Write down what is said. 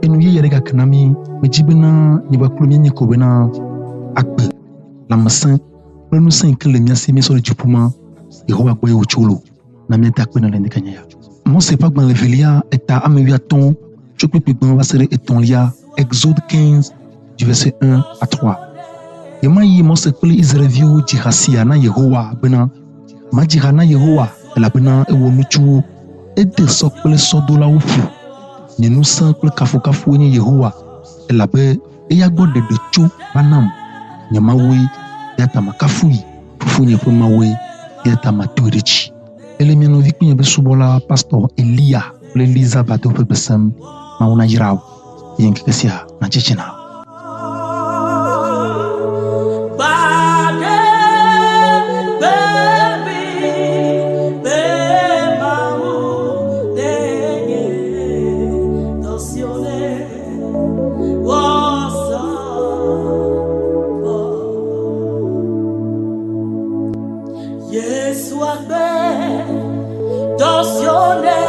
enu ye yere ga kanami me jibina ni ba klumye ni ko bena akpe la masin le nu sen ke le miasi mi so le jupuma Yehowa gbe ocholo na mi takpe na lende kanya mon c'est pas dans levelia eta ameviaton je peux plus va serrer eton lia Exode 15 du verset 1 à 3 yema yi mon c'est que Israelio jirasia na Yehowa bena ma jirana Yehowa la bena e wonuchu e de sokle sodola ufu ni nu san kle kafu ni Yehowa la be e ya gode de chu banam nyamawe ya tamakafui fufu ni mawe ya tamaturichi ele miano viknya be subola pastor Elia Elisa bato pe besam mauna jirau yenke kesia na chichina FilleDeSion